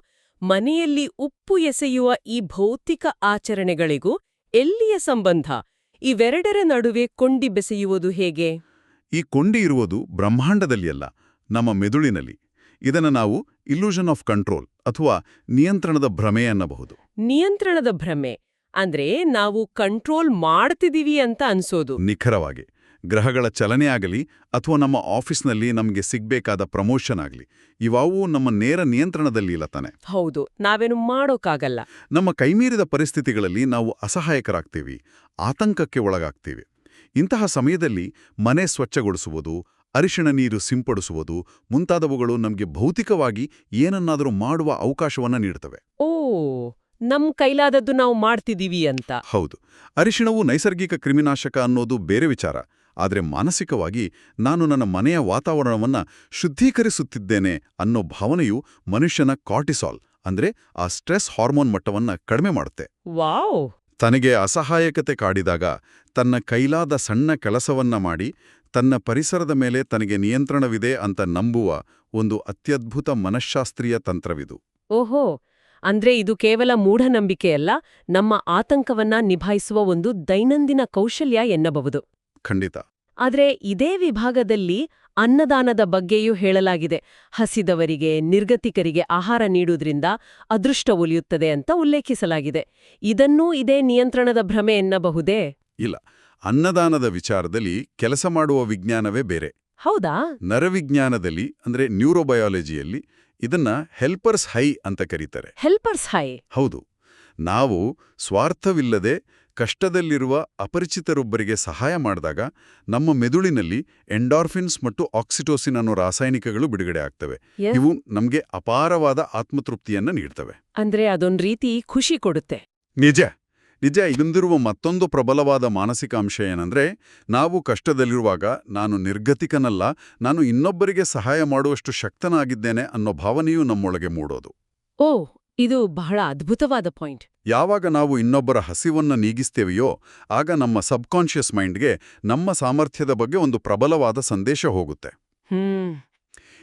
ಮನೆಯಲ್ಲಿ ಉಪ್ಪು ಎಸೆಯುವ ಈ ಭೌತಿಕ ಆಚರಣೆಗಳಿಗೂ ಎಲ್ಲಿಯ ಸಂಬಂಧ? ಇವೆರಡರ ನಡುವೆ ಕೊಂಡಿ ಬೆಸೆಯುವುದು ಹೇಗೆ? ಈ ಕೊಂಡಿ ಇರುವುದು ಬ್ರಹ್ಮಾಂಡದಲ್ಲಿ ಅಲ್ಲ, ನಮ್ಮ ಮೆದುಳಿನಲ್ಲಿ. ಇದನ್ನು ನಾವು ಇಲ್ಯೂಷನ್ ಆಫ್ ಕಂಟ್ರೋಲ್ ಅಥವಾ ನಿಯಂತ್ರಣದ ಭ್ರಮೆ ಅನ್ನಬಹುದು. ನಿಯಂತ್ರಣದ ಭ್ರಮೆ ಅಂದ್ರೆ ನಾವು ಕಂಟ್ರೋಲ್ ಮಾಡ್ತಿದೀವಿ ಅಂತ ಅನ್ಸೋದು. ನಿಖರವಾಗಿ. ಗ್ರಹಗಳ ಚಲನೆ ಆಗಲಿ ಅಥವಾ ನಮ್ಮ ಆಫೀಸ್ನಲ್ಲಿ ನಮಗೆ ಸಿಗ್ಬೇಕಾದ ಪ್ರಮೋಷನ್ ಆಗಲಿ, ಇವಾವೂ ನಮ್ಮ ನೇರ ನಿಯಂತ್ರಣದಲ್ಲಿ ಇಲ್ಲ ತಾನೆ. ಹೌದು, ನಾವೇನು ಮಾಡೋಕ್ಕಾಗಲ್ಲ. ನಮ್ಮ ಕೈಮೀರಿದ ಪರಿಸ್ಥಿತಿಗಳಲ್ಲಿ ನಾವು ಅಸಹಾಯಕರಾಗ್ತೀವಿ, ಆತಂಕಕ್ಕೆ ಒಳಗಾಗ್ತೀವಿ. ಇಂತಹ ಸಮಯದಲ್ಲಿ ಮನೆ ಸ್ವಚ್ಛಗೊಳಿಸುವುದು, ಅರಿಶಿಣ ನೀರು ಸಿಂಪಡಿಸುವುದು ಮುಂತಾದವುಗಳು ನಮಗೆ ಭೌತಿಕವಾಗಿ ಏನನ್ನಾದರೂ ಮಾಡುವ ಅವಕಾಶವನ್ನ ನೀಡುತ್ತವೆ. ಓ, ನಮ್ ಕೈಲಾದದ್ದು ನಾವು ಮಾಡ್ತಿದೀವಿ ಅಂತ. ಹೌದು. ಅರಿಶಿಣವು ನೈಸರ್ಗಿಕ ಕ್ರಿಮಿನಾಶಕ ಅನ್ನೋದು ಬೇರೆ ವಿಚಾರ. ಆದರೆ ಮಾನಸಿಕವಾಗಿ ನಾನು ನನ್ನ ಮನೆಯ ವಾತಾವರಣವನ್ನ ಶುದ್ಧೀಕರಿಸುತ್ತಿದ್ದೇನೆ ಅನ್ನೋ ಭಾವನೆಯು ಮನುಷ್ಯನ ಕಾರ್ಟಿಸಾಲ್ ಅಂದ್ರೆ ಆ ಸ್ಟ್ರೆಸ್ ಹಾರ್ಮೋನ್ ಮಟ್ಟವನ್ನ ಕಡಿಮೆ ಮಾಡುತ್ತೆ. ವಾವ್! ತನಗೆ ಅಸಹಾಯಕತೆ ಕಾಡಿದಾಗ ತನ್ನ ಕೈಲಾದ ಸಣ್ಣ ಕೆಲಸವನ್ನ ಮಾಡಿ ತನ್ನ ಪರಿಸರದ ಮೇಲೆ ತನಗೆ ನಿಯಂತ್ರಣವಿದೆ ಅಂತ ನಂಬುವ ಒಂದು ಅತ್ಯದ್ಭುತ ಮನಃಶಾಸ್ತ್ರೀಯ ತಂತ್ರವಿದು. ಓಹೋ, ಅಂದ್ರೆ ಇದು ಕೇವಲ ಮೂಢನಂಬಿಕೆಯಲ್ಲ, ನಮ್ಮ ಆತಂಕವನ್ನ ನಿಭಾಯಿಸುವ ಒಂದು ದೈನಂದಿನ ಕೌಶಲ್ಯ ಎನ್ನಬಹುದು. ಖಂಡಿತ. ಆದ್ರೆ ಇದೇ ವಿಭಾಗದಲ್ಲಿ ಅನ್ನದಾನದ ಬಗ್ಗೆಯೂ ಹೇಳಲಾಗಿದೆ. ಹಸಿದವರಿಗೆ, ನಿರ್ಗತಿಕರಿಗೆ ಆಹಾರ ನೀಡುವುದರಿಂದ ಅದೃಷ್ಟ ಒಲಿಯುತ್ತದೆ ಅಂತ ಉಲ್ಲೇಖಿಸಲಾಗಿದೆ. ಇದನ್ನೂ ಇದೇ ನಿಯಂತ್ರಣದ ಭ್ರಮೆ ಎನ್ನಬಹುದೇ? ಇಲ್ಲ, ಅನ್ನದಾನದ ವಿಚಾರದಲ್ಲಿ ಕೆಲಸ ಮಾಡುವ ವಿಜ್ಞಾನವೇ ಬೇರೆ. ಹೌದಾ? ನರವಿಜ್ಞಾನದಲ್ಲಿ ಅಂದ್ರೆ ನ್ಯೂರೋಬಯಾಲಜಿಯಲ್ಲಿ ಇದನ್ನ ಹೆಲ್ಪರ್ಸ್ ಹೈ ಅಂತ ಕರೀತಾರೆ. Helpers high? ಹೌದು. ನಾವು ಸ್ವಾರ್ಥವಿಲ್ಲದೆ ಕಷ್ಟದಲ್ಲಿರುವ ಅಪರಿಚಿತರೊಬ್ಬರಿಗೆ ಸಹಾಯ ಮಾಡಿದಾಗ ನಮ್ಮ ಮೆದುಳಿನಲ್ಲಿ ಎಂಡಾರ್ಫಿನ್ಸ್ ಮತ್ತು ಆಕ್ಸಿಟೋಸಿನ್ ಅನ್ನೋ ರಾಸಾಯನಿಕಗಳು ಬಿಡುಗಡೆ ಆಗ್ತವೆ. ಇವು ನಮಗೆ ಅಪಾರವಾದ ಆತ್ಮತೃಪ್ತಿಯನ್ನ ನೀಡ್ತವೆ. ಅಂದ್ರೆ ಅದೊಂದ್ ರೀತಿ ಖುಷಿ ಕೊಡುತ್ತೆ. ನಿಜ. ಇದೊಂದಿರುವ ಮತ್ತೊಂದು ಪ್ರಬಲವಾದ ಮಾನಸಿಕ ಅಂಶ ಏನಂದ್ರೆ, ನಾವು ಕಷ್ಟದಲ್ಲಿರುವಾಗ ನಾನು ನಿರ್ಗತಿಕನಲ್ಲ, ನಾನು ಇನ್ನೊಬ್ಬರಿಗೆ ಸಹಾಯ ಮಾಡುವಷ್ಟು ಶಕ್ತನಾಗಿದ್ದೇನೆ ಅನ್ನೋ ಭಾವನೆಯೂ ನಮ್ಮೊಳಗೆ ಮೂಡೋದು. ಓ, ಇದು ಬಹಳ ಅದ್ಭುತವಾದ ಪಾಯಿಂಟ್. ಯಾವಾಗ ನಾವು ಇನ್ನೊಬ್ಬರ ಹಸಿವನ್ನ ನೀಗಿಸ್ತೇವೆಯೋ ಆಗ ನಮ್ಮ ಸಬ್ಕಾನ್ಷಿಯಸ್ ಮೈಂಡ್ಗೆ ನಮ್ಮ ಸಾಮರ್ಥ್ಯದ ಬಗ್ಗೆ ಒಂದು ಪ್ರಬಲವಾದ ಸಂದೇಶ ಹೋಗುತ್ತೆ.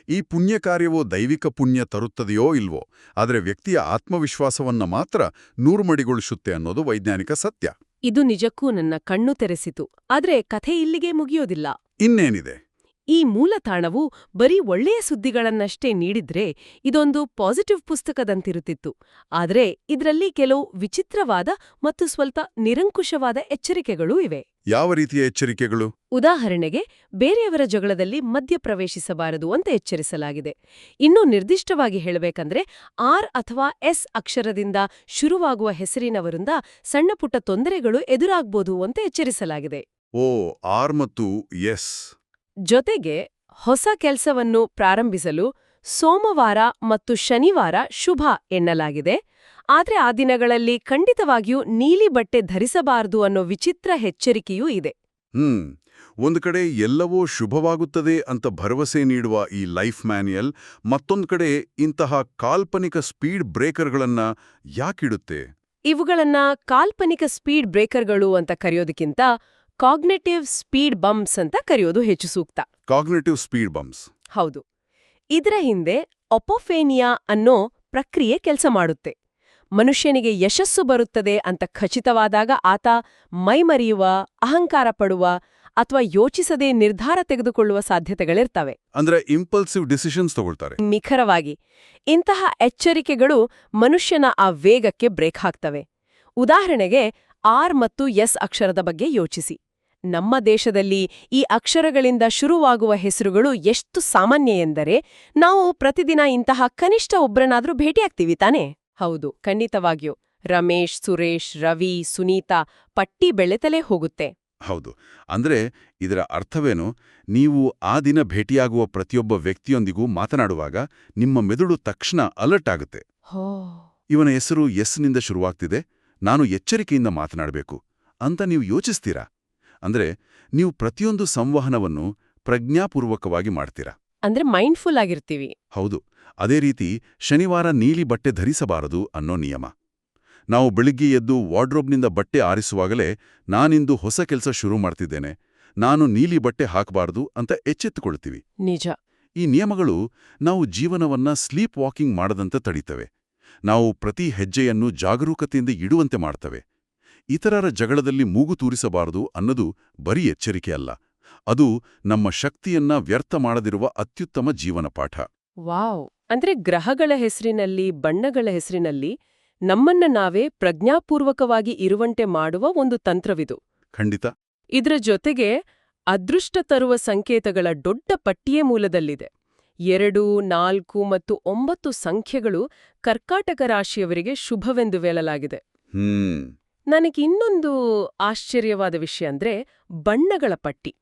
ಈ ಪುಣ್ಯ ಕಾರ್ಯವೋ ದೈವಿಕ ಪುಣ್ಯ ತರುತ್ತದೆಯೋ ಇಲ್ವೋ, ಆದರೆ ವ್ಯಕ್ತಿಯ ಆತ್ಮವಿಶ್ವಾಸವನ್ನ ಮಾತ್ರ ನೂರ್ಮಡಿಗೊಳಿಸುತ್ತೆ ಅನ್ನೋದು ವೈಜ್ಞಾನಿಕ ಸತ್ಯ. ಇದು ನಿಜಕ್ಕೂ ನನ್ನ ಕಣ್ಣು ತೆರೆಸಿತು. ಆದ್ರೆ ಕಥೆ ಇಲ್ಲಿಗೆ ಮುಗಿಯೋದಿಲ್ಲ. ಇನ್ನೇನಿದೆ? ಈ ಮೂಲ ತಾಣವು ಬರೀ ಒಳ್ಳೆಯ ಸುದ್ದಿಗಳನ್ನಷ್ಟೇ ನೀಡಿದ್ರೆ ಇದೊಂದು ಪಾಸಿಟಿವ್ ಪುಸ್ತಕದಂತಿರುತ್ತಿತ್ತು. ಆದ್ರೆ ಇದರಲ್ಲಿ ಕೆಲವು ವಿಚಿತ್ರವಾದ ಮತ್ತು ಸ್ವಲ್ಪ ನಿರಂಕುಶವಾದ ಎಚ್ಚರಿಕೆಗಳೂ ಇವೆ. ಯಾವ ರೀತಿಯ ಎಚ್ಚರಿಕೆಗಳು? ಉದಾಹರಣೆಗೆ, ಬೇರೆಯವರ ಜಗಳದಲ್ಲಿ ಮಧ್ಯಪ್ರವೇಶಿಸಬಾರದು ಅಂತ ಎಚ್ಚರಿಸಲಾಗಿದೆ. ಇನ್ನೂ ನಿರ್ದಿಷ್ಟವಾಗಿ ಹೇಳಬೇಕಂದ್ರೆ ಆರ್ ಅಥವಾ ಎಸ್ ಅಕ್ಷರದಿಂದ ಶುರುವಾಗುವ ಹೆಸರಿನವರಿಂದ ಸಣ್ಣಪುಟ್ಟ ತೊಂದರೆಗಳು ಎದುರಾಗ್ಬೋದು ಅಂತ ಎಚ್ಚರಿಸಲಾಗಿದೆ. ಓ, ಆರ್ ಮತ್ತು ಎಸ್. ಜೊತೆಗೆ ಹೊಸ ಕೆಲಸವನ್ನು ಪ್ರಾರಂಭಿಸಲು ಸೋಮವಾರ ಮತ್ತು ಶನಿವಾರ ಶುಭ ಎನ್ನಲಾಗಿದೆ. ಆದ್ರೆ ಆ ದಿನಗಳಲ್ಲಿ ಖಂಡಿತವಾಗಿಯೂ ನೀಲಿ ಬಟ್ಟೆ ಧರಿಸಬಾರದು ಅನ್ನೋ ವಿಚಿತ್ರ ಎಚ್ಚರಿಕೆಯೂ ಇದೆ. ಒಂದು ಕಡೆ ಎಲ್ಲವೂ ಶುಭವಾಗುತ್ತದೆ ಅಂತ ಭರವಸೆ ನೀಡುವ ಈ ಲೈಫ್ ಮ್ಯಾನ್ಯಲ್ ಮತ್ತೊಂದು ಕಡೆ ಇಂತಹ ಕಾಲ್ಪನಿಕ ಸ್ಪೀಡ್ ಬ್ರೇಕರ್ಗಳನ್ನ ಯಾಕಿಡುತ್ತೆ? ಇವುಗಳನ್ನ ಕಾಲ್ಪನಿಕ ಸ್ಪೀಡ್ ಬ್ರೇಕರ್ಗಳು ಅಂತ ಕರೆಯೋದಕ್ಕಿಂತ ಕಾಗ್ನೆಟಿವ್ ಸ್ಪೀಡ್ ಬಂಪ್ಸ್ ಅಂತ ಕರೆಯೋದು ಹೆಚ್ಚು ಸೂಕ್ತ. Cognitive speed bumps? ಹೌದು. ಇದರ ಹಿಂದೆ ಅಪೋಫೇನಿಯಾ ಅನ್ನೋ ಪ್ರಕ್ರಿಯೆ ಕೆಲಸ ಮಾಡುತ್ತೆ. ಮನುಷ್ಯನಿಗೆ ಯಶಸ್ಸು ಬರುತ್ತದೆ ಅಂತ ಖಚಿತವಾದಾಗ ಆತ ಮೈಮರೆಯುವ, ಅಹಂಕಾರ ಪಡುವ ಅಥವಾ ಯೋಚಿಸದೆ ನಿರ್ಧಾರ ತೆಗೆದುಕೊಳ್ಳುವ ಸಾಧ್ಯತೆಗಳಿರ್ತವೆ. ಅಂದ್ರೆ ಇಂಪಲ್ಸಿವ್ ಡಿಸಿಷನ್ಸ್ ತಗೊಳ್ತಾರೆ. ನಿಖರವಾಗಿ. ಇಂತಹ ಎಚ್ಚರಿಕೆಗಳು ಮನುಷ್ಯನ ಆ ವೇಗಕ್ಕೆ ಬ್ರೇಕ್ ಹಾಕ್ತವೆ. ಉದಾಹರಣೆಗೆ ಆರ್ ಮತ್ತು ಎಸ್ ಅಕ್ಷರದ ಬಗ್ಗೆ ಯೋಚಿಸಿ. ನಮ್ಮ ದೇಶದಲ್ಲಿ ಈ ಅಕ್ಷರಗಳಿಂದ ಶುರುವಾಗುವ ಹೆಸರುಗಳು ಎಷ್ಟು ಸಾಮಾನ್ಯ ಎಂದರೆ ನಾವು ಪ್ರತಿದಿನ ಇಂತಹ ಕನಿಷ್ಠ ಒಬ್ಬರನ್ನಾದ್ರೂ ಭೇಟಿಯಾಗ್ತೀವಿ ತಾನೇ? ಹೌದು, ಖಂಡಿತವಾಗಿಯೂ. ರಮೇಶ್, ಸುರೇಶ್, ರವಿ, ಸುನೀತಾ ಪಟ್ಟಿ ಬೆಳೆತಲೇ ಹೋಗುತ್ತೆ. ಹೌದು. ಅಂದ್ರೆ ಇದರ ಅರ್ಥವೇನು? ನೀವು ಆ ದಿನ ಭೇಟಿಯಾಗುವ ಪ್ರತಿಯೊಬ್ಬ ವ್ಯಕ್ತಿಯೊಂದಿಗೂ ಮಾತನಾಡುವಾಗ ನಿಮ್ಮ ಮೆದುಳು ತಕ್ಷಣ ಅಲರ್ಟ್ ಆಗುತ್ತೆ. ಇವನ ಹೆಸರು ಎಸ್ನಿಂದ ಶುರುವಾಗ್ತಿದೆ, ನಾನು ಎಚ್ಚರಿಕೆಯಿಂದ ಮಾತನಾಡಬೇಕು ಅಂತ ನೀವು ಯೋಚಿಸ್ತೀರಾ. ಅಂದ್ರೆ ನೀವು ಪ್ರತಿಯೊಂದು ಸಂವಹನವನ್ನು ಪ್ರಜ್ಞಾಪೂರ್ವಕವಾಗಿ ಮಾಡ್ತೀರಾ. ಅಂದ್ರೆ ಮೈಂಡ್ಫುಲ್ ಆಗಿರ್ತೀವಿ. ಹೌದು. ಅದೇ ರೀತಿ ಶನಿವಾರ ನೀಲಿ ಬಟ್ಟೆ ಧರಿಸಬಾರದು ಅನ್ನೋ ನಿಯಮ. ನಾವು ಬೆಳಿಗ್ಗೆ ಎದ್ದು ವಾರ್ಡ್ರೋಬ್ನಿಂದ ಬಟ್ಟೆ ಆರಿಸುವಾಗಲೇ ನಾನಿಂದು ಹೊಸ ಕೆಲಸ ಶುರು ಮಾಡ್ತಿದ್ದೇನೆ, ನಾನು ನೀಲಿ ಬಟ್ಟೆ ಹಾಕಬಾರ್ದು ಅಂತ ಎಚ್ಚೆತ್ತುಕೊಳ್ತೀವಿ. ನಿಜ. ಈ ನಿಯಮಗಳು ನಾವು ಜೀವನವನ್ನ ಸ್ಲೀಪ್ ವಾಕಿಂಗ್ ಮಾಡದಂತೆ ತಡೀತವೆ. ನಾವು ಪ್ರತಿ ಹೆಜ್ಜೆಯನ್ನು ಜಾಗರೂಕತೆಯಿಂದ ಇಡುವಂತೆ ಮಾಡ್ತವೆ. ಇತರರ ಜಗಳದಲ್ಲಿ ಮೂಗು ತೂರಿಸಬಾರದು ಅನ್ನೋದು ಬರೀ ಎಚ್ಚರಿಕೆಯಲ್ಲ, ಅದು ನಮ್ಮ ಶಕ್ತಿಯನ್ನ ವ್ಯರ್ಥ ಮಾಡದಿರುವ ಅತ್ಯುತ್ತಮ ಜೀವನ ಪಾಠ. ವಾವ್! ಅಂದ್ರೆ ಗ್ರಹಗಳ ಹೆಸರಿನಲ್ಲಿ, ಬಣ್ಣಗಳ ಹೆಸರಿನಲ್ಲಿ ನಮ್ಮನ್ನ ನಾವೇ ಪ್ರಜ್ಞಾಪೂರ್ವಕವಾಗಿ ಇರುವಂತೆ ಮಾಡುವ ಒಂದು ತಂತ್ರವಿದು. ಖಂಡಿತ. ಇದ್ರ ಜೊತೆಗೆ ಅದೃಷ್ಟ ತರುವ ಸಂಕೇತಗಳ ದೊಡ್ಡ ಪಟ್ಟಿಯೇ ಮೂಲದಲ್ಲಿದೆ. 2, 4 ಮತ್ತು 9 ಸಂಖ್ಯೆಗಳು ಕರ್ಕಾಟಕ ರಾಶಿಯವರಿಗೆ ಶುಭವೆಂದು ಹೇಳಲಾಗಿದೆ. ನನಗೆ ಇನ್ನೊಂದು ಆಶ್ಚರ್ಯವಾದ ವಿಷಯ ಅಂದ್ರೆ ಬಣ್ಣಗಳ ಪಟ್ಟಿ.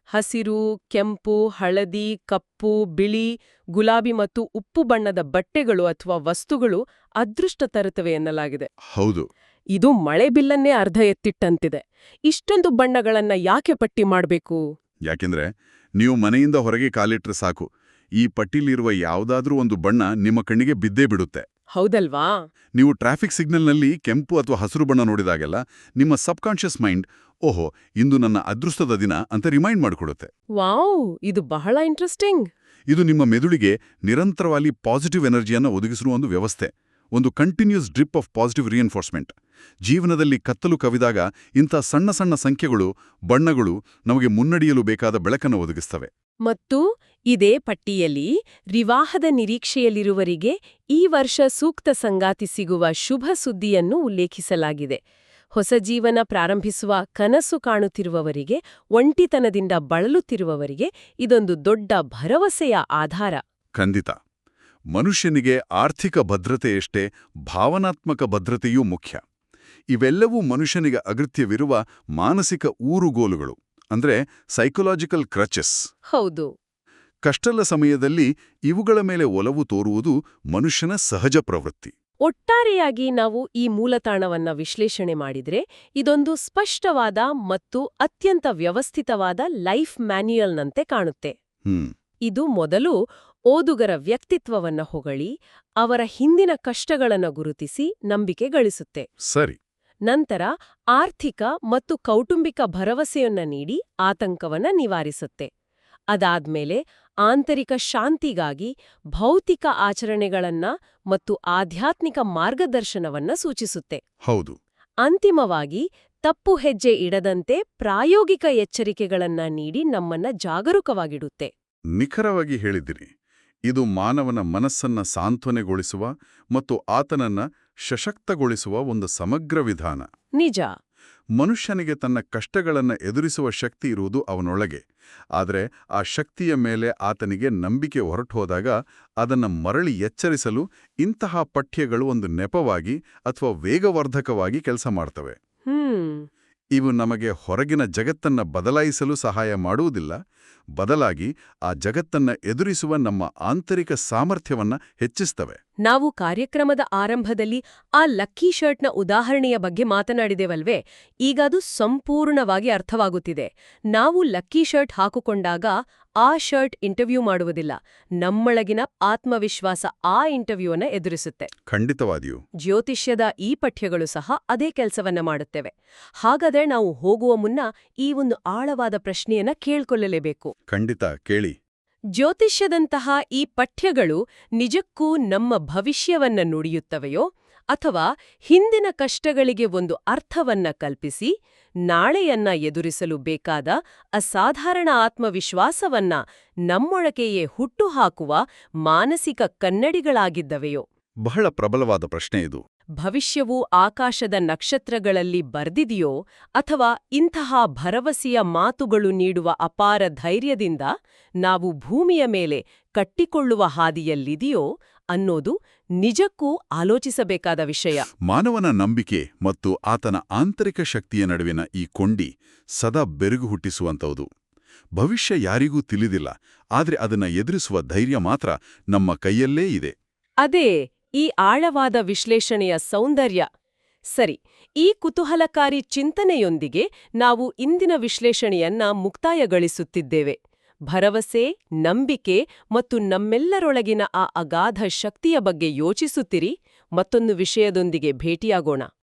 ಹಸಿರು, ಕೆಂಪು, ಹಳದಿ, ಕಪ್ಪು, ಬಿಳಿ, ಗುಲಾಬಿ ಮತ್ತು ಉಪ್ಪು ಬಣ್ಣದ ಬಟ್ಟೆಗಳು ಅಥವಾ ವಸ್ತುಗಳು ಅದೃಷ್ಟ ತರುತ್ತವೆ ಎನ್ನಲಾಗಿದೆ. ಹೌದು. ಇದು ಮಳೆ ಬಿಲ್ಲನ್ನೇ ಅರ್ಧ ಎತ್ತಿಟ್ಟಂತಿದೆ. ಇಷ್ಟೊಂದು ಬಣ್ಣಗಳನ್ನ ಯಾಕೆ ಪಟ್ಟಿ ಮಾಡ್ಬೇಕು? ಯಾಕೆಂದ್ರೆ ನೀವು ಮನೆಯಿಂದ ಹೊರಗೆ ಕಾಲಿಟ್ರೆ ಸಾಕು, ಈ ಪಟ್ಟಿಲಿರುವ ಯಾವುದಾದ್ರೂ ಒಂದು ಬಣ್ಣ ನಿಮ್ಮ ಕಣ್ಣಿಗೆ ಬಿದ್ದೇ ಬಿಡುತ್ತೆ. ಹೌದಲ್ವಾ? ನೀವು ಟ್ರಾಫಿಕ್ ಸಿಗ್ನಲ್ನಲ್ಲಿ ಕೆಂಪು ಅಥವಾ ಹಸಿರು ಬಣ್ಣ ನೋಡಿದಾಗೆಲ್ಲ ನಿಮ್ಮ ಸಬ್ಕಾನ್ಷಿಯಸ್ ಮೈಂಡ್, ಓಹೋ, ಇಂದು ನನ್ನ ಅದೃಷ್ಟದ ದಿನ ಅಂತ ರಿಮೈಂಡ್ ಮಾಡಿಕೊಡುತ್ತೆ. ವಾವ್! ಇದು ಬಹಳ ಇಂಟ್ರೆಸ್ಟಿಂಗ್. ಇದು ನಿಮ್ಮ ಮೆದುಳಿಗೆ ನಿರಂತರವಾಗಿ ಪಾಸಿಟಿವ್ ಎನರ್ಜಿಯನ್ನು ಒದಗಿಸುವ ಒಂದು ವ್ಯವಸ್ಥೆ, ಒಂದು ಕಂಟಿನ್ಯೂಸ್ ಡ್ರಿಪ್ ಆಫ್ ಪಾಸಿಟಿವ್ ರಿಯನ್ಫೋರ್ಸ್ಮೆಂಟ್. ಜೀವನದಲ್ಲಿ ಕತ್ತಲು ಕವಿದಾಗ ಇಂಥ ಸಣ್ಣ ಸಣ್ಣ ಸಂಖ್ಯೆಗಳು, ಬಣ್ಣಗಳು ನಮಗೆ ಮುನ್ನಡೆಯಲು ಬೇಕಾದ ಬೆಳಕನ್ನು ಒದಗಿಸ್ತವೆ. ಮತ್ತು ಇದೇ ಪಟ್ಟಿಯಲ್ಲಿ ವಿವಾಹದ ನಿರೀಕ್ಷೆಯಲ್ಲಿರುವರಿಗೆ ಈ ವರ್ಷ ಸೂಕ್ತ ಸಂಗಾತಿ ಸಿಗುವ ಶುಭ ಸುದ್ದಿಯನ್ನು ಉಲ್ಲೇಖಿಸಲಾಗಿದೆ. ಹೊಸ ಜೀವನ ಪ್ರಾರಂಭಿಸುವ ಕನಸು ಕಾಣುತ್ತಿರುವವರಿಗೆ, ಒಂಟಿತನದಿಂದ ಬಳಲುತ್ತಿರುವವರಿಗೆ ಇದೊಂದು ದೊಡ್ಡ ಭರವಸೆಯ ಆಧಾರ. ಖಂಡಿತ. ಮನುಷ್ಯನಿಗೆ ಆರ್ಥಿಕ ಭದ್ರತೆಯಷ್ಟೇ ಭಾವನಾತ್ಮಕ ಭದ್ರತೆಯೂ ಮುಖ್ಯ. ಇವೆಲ್ಲವೂ ಮನುಷ್ಯನಿಗೆ ಅಗತ್ಯವಿರುವ ಮಾನಸಿಕ ಊರುಗೋಲುಗಳು, ಅಂದ್ರೆ ಸೈಕೊಲಾಜಿಕಲ್ ಕ್ರಚಸ್. ಹೌದು. ಕಷ್ಟದ ಸಮಯದಲ್ಲಿ ಇವುಗಳ ಮೇಲೆ ಒಲವು ತೋರುವುದು ಮನುಷ್ಯನ ಸಹಜ ಪ್ರವೃತ್ತಿ. ಒಟ್ಟಾರೆಯಾಗಿ ನಾವು ಈ ಮೂಲತಾಣವನ್ನ ವಿಶ್ಲೇಷಣೆ ಮಾಡಿದ್ರೆ ಇದೊಂದು ಸ್ಪಷ್ಟವಾದ ಮತ್ತು ಅತ್ಯಂತ ವ್ಯವಸ್ಥಿತವಾದ ಲೈಫ್ ಮ್ಯಾನ್ಯುಯಲ್ನಂತೆ ಕಾಣುತ್ತೆ. ಇದು ಮೊದಲು ಓದುಗರ ವ್ಯಕ್ತಿತ್ವವನ್ನ ಹೊಗಳಿ ಅವರ ಹಿಂದಿನ ಕಷ್ಟಗಳನ್ನು ಗುರುತಿಸಿ ನಂಬಿಕೆ ಗಳಿಸುತ್ತೆ. ಸರಿ. ನಂತರ ಆರ್ಥಿಕ ಮತ್ತು ಕೌಟುಂಬಿಕ ಭರವಸೆಯನ್ನ ನೀಡಿ ಆತಂಕವನ್ನ ನಿವಾರಿಸುತ್ತೆ. ಅದಾದ್ಮೇಲೆ ಆಂತರಿಕ ಶಾಂತಿಗಾಗಿ ಭೌತಿಕ ಆಚರಣೆಗಳನ್ನ ಮತ್ತು ಆಧ್ಯಾತ್ಮಿಕ ಮಾರ್ಗದರ್ಶನವನ್ನ ಸೂಚಿಸುತ್ತೆ. ಹೌದು. ಅಂತಿಮವಾಗಿ ತಪ್ಪು ಹೆಜ್ಜೆ ಇಡದಂತೆ ಪ್ರಾಯೋಗಿಕ ಎಚ್ಚರಿಕೆಗಳನ್ನ ನೀಡಿ ನಮ್ಮನ್ನ ಜಾಗರೂಕವಾಗಿಡುತ್ತೆ. ನಿಖರವಾಗಿ ಹೇಳಿದಿರಿ. ಇದು ಮಾನವನ ಮನಸ್ಸನ್ನ ಸಾಂತ್ವನೆಗೊಳಿಸುವ ಮತ್ತು ಆತನನ್ನ ಸಶಕ್ತಗೊಳಿಸುವ ಒಂದು ಸಮಗ್ರ ವಿಧಾನ. ನಿಜ. ಮನುಷ್ಯನಿಗೆ ತನ್ನ ಕಷ್ಟಗಳನ್ನು ಎದುರಿಸುವ ಶಕ್ತಿ ಇರುವುದು ಅವನೊಳಗೆ. ಆದರೆ ಆ ಶಕ್ತಿಯ ಮೇಲೆ ಆತನಿಗೆ ನಂಬಿಕೆ ಹೊರಟುಹೋದಾಗ ಅದನ್ನು ಮರಳಿ ಎಚ್ಚರಿಸಲು ಇಂತಹ ಪಠ್ಯಗಳು ಒಂದು ನೆಪವಾಗಿ ಅಥವಾ ವೇಗವರ್ಧಕವಾಗಿ ಕೆಲಸ ಮಾಡ್ತವೆ. ಇವು ನಮಗೆ ಹೊರಗಿನ ಜಗತ್ತನ್ನ ಬದಲಾಯಿಸಲು ಸಹಾಯ ಮಾಡುವುದಿಲ್ಲ, ಬದಲಾಗಿ ಆ ಜಗತ್ತನ್ನ ಎದುರಿಸುವ ನಮ್ಮ ಆಂತರಿಕ ಸಾಮರ್ಥ್ಯವನ್ನ ಹೆಚ್ಚಿಸ್ತವೆ. ನಾವು ಕಾರ್ಯಕ್ರಮದ ಆರಂಭದಲ್ಲಿ ಆ ಲಕ್ಕಿ ಶರ್ಟ್ನ ಉದಾಹರಣೆಯ ಬಗ್ಗೆ ಮಾತನಾಡಿದೆವಲ್ವೇ, ಈಗ ಅದು ಸಂಪೂರ್ಣವಾಗಿ ಅರ್ಥವಾಗುತ್ತಿದೆ. ನಾವು ಲಕ್ಕಿ ಶರ್ಟ್ ಹಾಕಿಕೊಂಡಾಗ ಆ ಶರ್ಟ್ ಇಂಟರ್ವ್ಯೂ ಮಾಡುವುದಿಲ್ಲ, ನಮ್ಮೊಳಗಿನ ಆತ್ಮವಿಶ್ವಾಸ ಆ ಇಂಟರ್ವ್ಯೂವನ್ನ ಎದುರಿಸುತ್ತೆ. ಖಂಡಿತವಾಗಿಯೂ. ಜ್ಯೋತಿಷ್ಯದ ಈ ಪಠ್ಯಗಳು ಸಹ ಅದೇ ಕೆಲಸವನ್ನ ಮಾಡುತ್ತವೆ. ಹಾಗಾದ್ರೆ ನಾವು ಹೋಗುವ ಮುನ್ನ ಈ ಒಂದು ಆಳವಾದ ಪ್ರಶ್ನೆಯನ್ನ ಕೇಳ್ಕೊಳ್ಳಲೇಬೇಕು. ಖಂಡಿತ ಕೇಳಿ. ಜ್ಯೋತಿಷ್ಯದಂತಹ ಈ ಪಠ್ಯಗಳು ನಿಜಕ್ಕೂ ನಮ್ಮ ಭವಿಷ್ಯವನ್ನ ನುಡಿಯುತ್ತವೆಯೋ ಅಥವಾ ಹಿಂದಿನ ಕಷ್ಟಗಳಿಗೆ ಒಂದು ಅರ್ಥವನ್ನ ಕಲ್ಪಿಸಿ ನಾಳೆಯನ್ನ ಎದುರಿಸಲು ಬೇಕಾದ ಅಸಾಧಾರಣ ಆತ್ಮವಿಶ್ವಾಸವನ್ನ ನಮ್ಮೊಳಗೆಯೇ ಹುಟ್ಟುಹಾಕುವ ಮಾನಸಿಕ ಕನ್ನಡಿಗಳಾಗಿದ್ದವೆಯೋ? ಬಹಳ ಪ್ರಬಲವಾದ ಪ್ರಶ್ನೆ ಇದು. ಭವಿಷ್ಯವು ಆಕಾಶದ ನಕ್ಷತ್ರಗಳಲ್ಲಿ ಬರ್ದಿದೆಯೋ ಅಥವಾ ಇಂತಹ ಭರವಸೆಯ ಮಾತುಗಳು ನೀಡುವ ಅಪಾರ ಧೈರ್ಯದಿಂದ ನಾವು ಭೂಮಿಯ ಮೇಲೆ ಕಟ್ಟಿಕೊಳ್ಳುವ ಹಾದಿಯಲ್ಲಿದೆಯೋ ಅನ್ನೋದು ನಿಜಕ್ಕೂ ಆಲೋಚಿಸಬೇಕಾದ ವಿಷಯ. ಮಾನವನ ನಂಬಿಕೆ ಮತ್ತು ಆತನ ಆಂತರಿಕ ಶಕ್ತಿಯ ನಡುವಿನ ಈ ಕೊಂಡಿ ಸದಾ ಬೆರುಗು ಹುಟ್ಟಿಸುವಂಥದ್ದು. ಭವಿಷ್ಯ ಯಾರಿಗೂ ತಿಳಿದಿಲ್ಲ, ಆದ್ರೆ ಅದನ್ನ ಎದುರಿಸುವ ಧೈರ್ಯ ಮಾತ್ರ ನಮ್ಮ ಕೈಯಲ್ಲೇ ಇದೆ. ಅದೇ ಈ ಆಳವಾದ ವಿಶ್ಲೇಷಣೆಯ ಸೌಂದರ್ಯ. ಸರಿ, ಈ ಕುತೂಹಲಕಾರಿ ಚಿಂತನೆಯೊಂದಿಗೆ ನಾವು ಇಂದಿನ ವಿಶ್ಲೇಷಣೆಯನ್ನ ಮುಕ್ತಾಯಗೊಳಿಸುತ್ತಿದ್ದೇವೆ. ಭರವಸೆ, ನಂಬಿಕೆ ಮತ್ತು ನಮ್ಮೆಲ್ಲರೊಳಗಿನ ಆ ಅಗಾಧ ಶಕ್ತಿಯ ಬಗ್ಗೆ ಯೋಚಿಸುತ್ತಿರಿ. ಮತ್ತೊಂದು ವಿಷಯದೊಂದಿಗೆ ಭೇಟಿಯಾಗೋಣ.